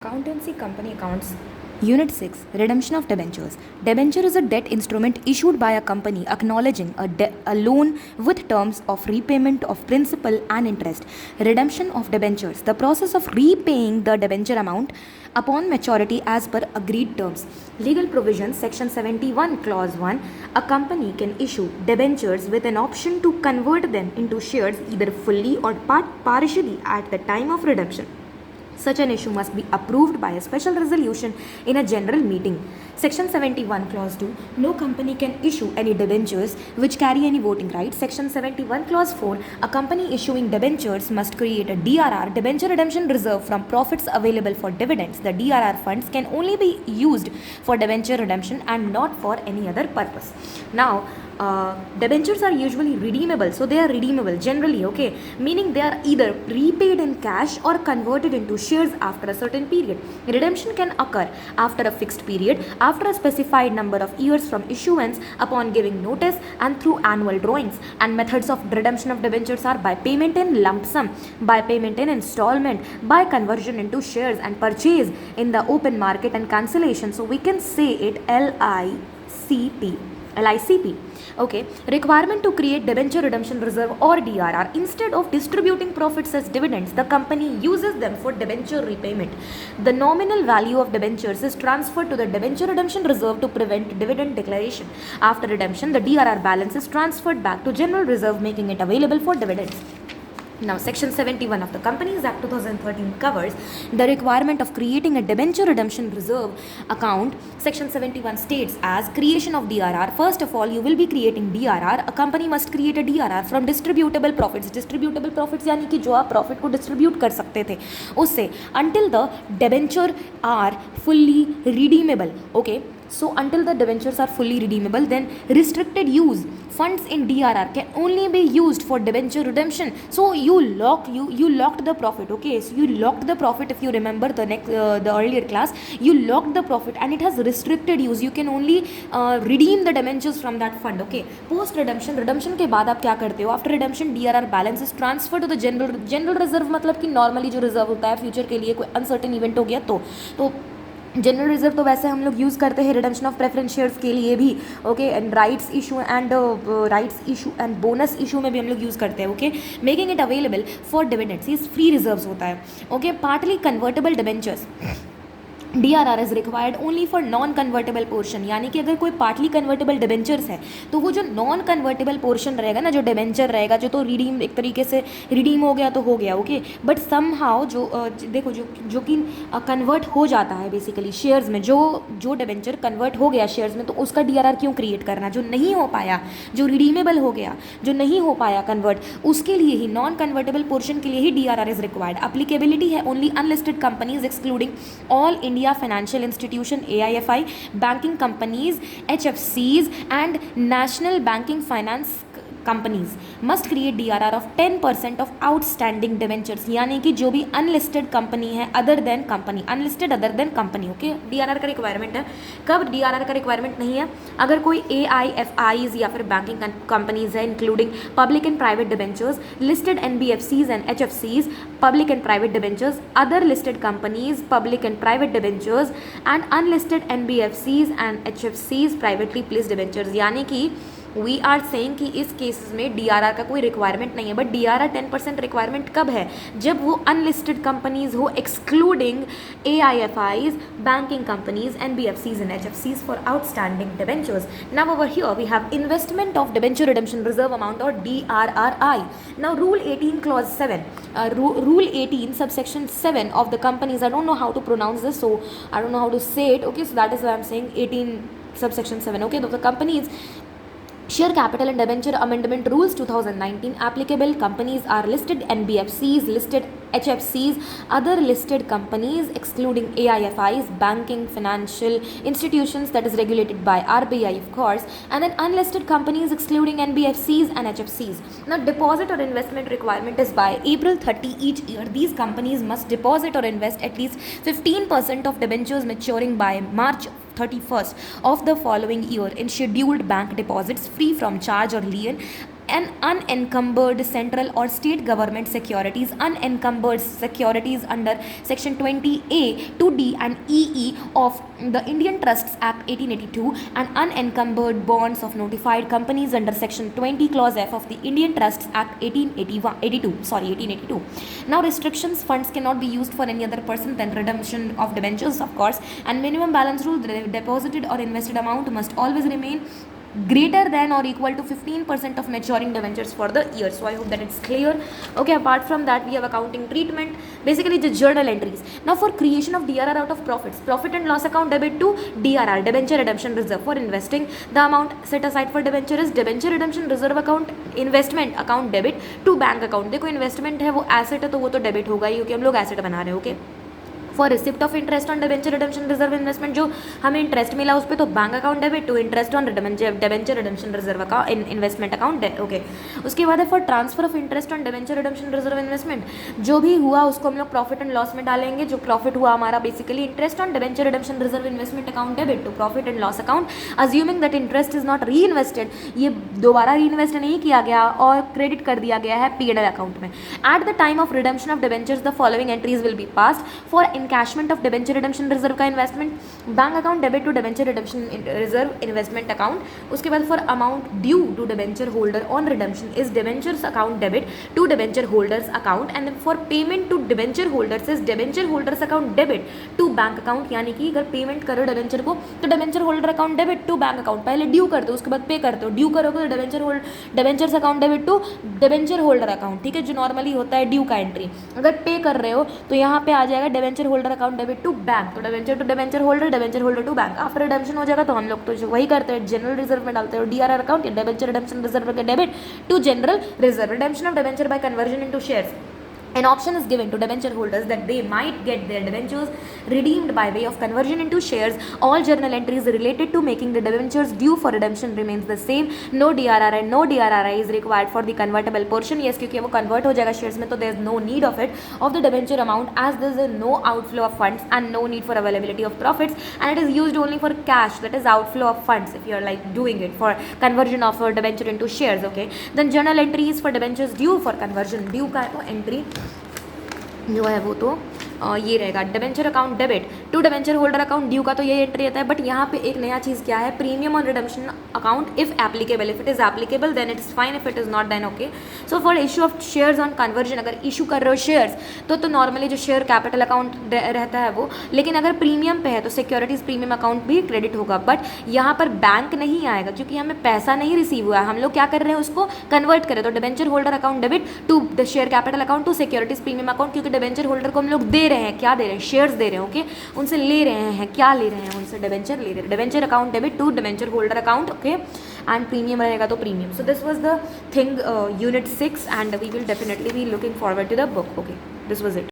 Accountancy Company Accounts Unit 6 Redemption of Debentures. Debenture is a debt instrument issued by a company acknowledging a loan with terms of repayment of principal and interest. Redemption of debentures. The process of repaying the debenture amount upon maturity as per agreed terms. Legal provisions. Section 71 Clause 1. A company can issue debentures with an option to convert them into shares either fully or partially at the time of redemption. Such an issue must be approved by a special resolution in a general meeting. Section 71 Clause 2. No company can issue any debentures which carry any voting rights. Section 71 Clause 4. A company issuing debentures must create a DRR, debenture redemption reserve, from profits available for dividends. The DRR funds can only be used for debenture redemption and not for any other purpose. Now, debentures are usually redeemable, so they are redeemable generally, okay, meaning they are either repaid in cash or converted into shares after a certain period. Redemption can occur after a fixed period, after a specified number of years from issuance, upon giving notice, and through annual drawings. And methods of redemption of debentures are by payment in lump sum, by payment in installment, by conversion into shares, and purchase in the open market, and cancellation. So we can say it LICP. Okay, requirement to create debenture redemption reserve or DRR. Instead of distributing profits as dividends, the company uses them for debenture repayment. The nominal value of debentures is transferred to the debenture redemption reserve to prevent dividend declaration. After redemption, the DRR balance is transferred back to general reserve, making it available for dividends. Now, Section 71 of the Companies Act 2013 covers the requirement of creating a debenture redemption reserve account. Section 71 states as creation of DRR. First of all, you will be creating DRR. A company must create a DRR from distributable profits. Distributable profits यानी कि जो आप profit को distribute कर सकते थे उससे, until the debenture are fully redeemable. Okay. So until the debentures are fully redeemable, then restricted use funds in DRR can only be used for debenture redemption. So you locked the profit. Okay, so you locked the profit. If you remember the earlier class, you locked the profit and it has restricted use. You can only redeem the debentures from that fund. Okay, post redemption के बाद आप क्या करते हो? After redemption, DRR balance is transferred to the general reserve. मतलब कि normally जो reserve होता है फ्यूचर के लिए कोई uncertain event हो गया तो जनरल रिजर्व तो वैसे हम लोग यूज़ करते हैं रिडम्पशन ऑफ प्रेफरेंस शेयर्स के लिए भी, okay, and rights issue and bonus issue में भी हम लोग यूज़ करते हैं, okay, making it available for dividends. ये फ्री रिजर्व्स होता है, okay. Partly convertible debentures DRR is required only for non convertible portion. यानी कि अगर कोई पार्टली कन्वर्टेबल डिबेंचर्स है तो वो जो नॉन कन्वर्टेबल पोर्शन रहेगा ना, जो डिबेंचर रहेगा, जो तो रिडीम एक तरीके से रिडीम हो गया तो हो गया, ओके, बट सम हाउ जो देखो जो कि कन्वर्ट हो जाता है बेसिकली शेयर्स में, जो डिबेंचर कन्वर्ट हो गया शेयर्स में, तो उसका DRR क्यों क्रिएट करना? जो नहीं हो पाया, जो रिडीमेबल हो गया, जो नहीं हो पाया कन्वर्ट, उसके लिए ही, नॉन कन्वर्टेबल पोर्शन के लिए ही DRR इज रिक्वायर्ड. अप्लीकेबिलिटी है only unlisted companies excluding all India financial institution AIFI, banking companies, HFCs and national banking finance companies must create DRR of 10% of outstanding debentures. यानी कि जो भी unlisted company है other than company, unlisted other than company, okay, DRR का requirement है. कब DRR का requirement नहीं है? अगर कोई AIFIs या फिर बैंकिंग कंपनीज है including public and private debentures, listed NBFCs and HFCs, public and private debentures, other listed companies, public and private debentures and unlisted NBFCs and HFCs, privately placed debentures. यानी कि we are saying कि इस cases में DRR का कोई requirement नहीं है. But DRR 10% requirement कब है? जब वो अनलिस्टेड कंपनीज हो excluding AIFIs, banking companies, NBFCs and HFCs for outstanding debentures. Now over here we have investment of debenture redemption reserve amount और DRRI. Now rule 18 clause 7, rule 18 subsection 7 of the companies, I don't know how to pronounce this, so I don't know how to say it, okay, so that is why I'm saying 18 subsection 7, okay. The companies Share Capital and Debenture Amendment Rules 2019 applicable. Companies are listed NBFCs, listed HFCs, other listed companies excluding AIFIs, banking financial institutions that is regulated by RBI of course, and then unlisted companies excluding NBFCs and HFCs. Now deposit or investment requirement is by April 30 each year. These companies must deposit or invest at least 15% of debentures maturing by March 31st of the following year in scheduled bank deposits free from charge or lien unencumbered central or state government securities, unencumbered securities under section 20A to D and EE of the Indian Trusts Act 1882, and unencumbered bonds of notified companies under section 20 clause F of the Indian Trusts Act 1882. Now restrictions: funds cannot be used for any other person than redemption of debentures, of course, and minimum balance rule: the deposited or invested amount must always remain greater than or equal to 15% of maturing debentures for the year. So I hope that it's clear. Okay, apart from that, we have accounting treatment, basically the journal entries. Now for creation of DRR out of profits, profit and loss account debit to DRR, debenture redemption reserve. For investing, the amount set aside for debenture is debenture redemption reserve account, investment account debit to bank account. देखो investment है, वो asset है, तो वो तो debit होगा ही, क्योंकि हम लोग एसेट बना रहे हैं. Okay, for receipt of interest on debenture redemption reserve investment, जो हमें इंटरेस्ट मिला उस पर, तो bank account debit to interest on debenture redemption reserve account investment account. Okay, उसके बाद है for transfer of interest on debenture redemption reserve investment, जो भी हुआ उसको हम लोग प्रॉफिट एंड लॉस में डालेंगे. जो प्रॉफिट हुआ हमारा basically interest on debenture redemption reserve investment account debit to profit and loss account, assuming that interest is not reinvested, ये दोबारा री इन्वेस्ट नहीं किया गया और क्रेडिट कर दिया गया है P&L अकाउंट में. At the time of redemption of debentures the following entries will be passed. For encashment of debenture redemption reserve का investment, bank account debit to debenture redemption reserve investment account. उसके बाद for amount due to debenture holder on redemption is debentures account debit to debenture holders account. And for payment to debenture holders is debenture holders account debit to bank account. यानी कि अगर payment करो debenture को तो debenture holder account debit to bank account. पहले due कर दो, उसके बाद पे कर दो. ड्यू करोगे तो debentures account debit to debenture holder account. ठीक है, जो नॉर्मली होता है ड्यू का एंट्री. अगर पे कर रहे हो तो यहाँ पे आ जाएगा debenture holder account debit to bank, तो debenture to debenture holder to bank. After redemption हो जाएगा तो हम लोग तो वही करते हैं, जनरल रिजर्व में डालते हैं DRR अकाउंट या डिबेंचर रिडेम्पशन रिजर्व के debit to general reserve. Redemption of debenture by conversion into shares. An option is given to debenture holders that they might get their debentures redeemed by way of conversion into shares. All journal entries related to making the debentures due for redemption remains the same. No DRR and no DRRI is required for the convertible portion. Yes, क्योंकि वो convert हो जाएगा shares में, तो there is no need of it of the debenture amount, as there is no outflow of funds and no need for availability of profits, and it is used only for cash, that is outflow of funds, if you are like doing it for conversion of a debenture into shares. Okay, then journal entries for debentures due for conversion. Due का तो entry जो है वो तो ये रहेगा debenture account debit to debenture holder account. Due का तो ये एंट्री रहता है, बट यहाँ पे एक नया चीज़ क्या है, premium on redemption account if applicable. If it is applicable then it is fine, if it is not then okay. So for issue of shares on conversion, अगर इशू कर रहे हो शेयर्स तो नॉर्मली जो शेयर कैपिटल अकाउंट रहता है वो, लेकिन अगर प्रीमियम पे है तो सिक्योरिटीज़ प्रीमियम अकाउंट भी क्रेडिट होगा. बट यहाँ पर बैंक नहीं आएगा क्योंकि हमें पैसा नहीं रिसीव हुआ है, हम लोग क्या कर रहे हैं उसको कन्वर्ट करें. तो debenture holder account debit to the share capital account to securities premium account, क्योंकि डिबेंचर होल्डर को हम लोग दे रहे हैं, क्या दे रहे हैं, शेयर्स दे रहे हैं. ओके, उनसे ले रहे हैं, क्या ले रहे हैं, उनसे डिबेंचर ले रहे हैं. Debenture account debit to debenture holder account. Okay, and premium रहेगा तो premium. So this was the thing unit 6 and we will definitely be looking forward to the book. Okay, this was it.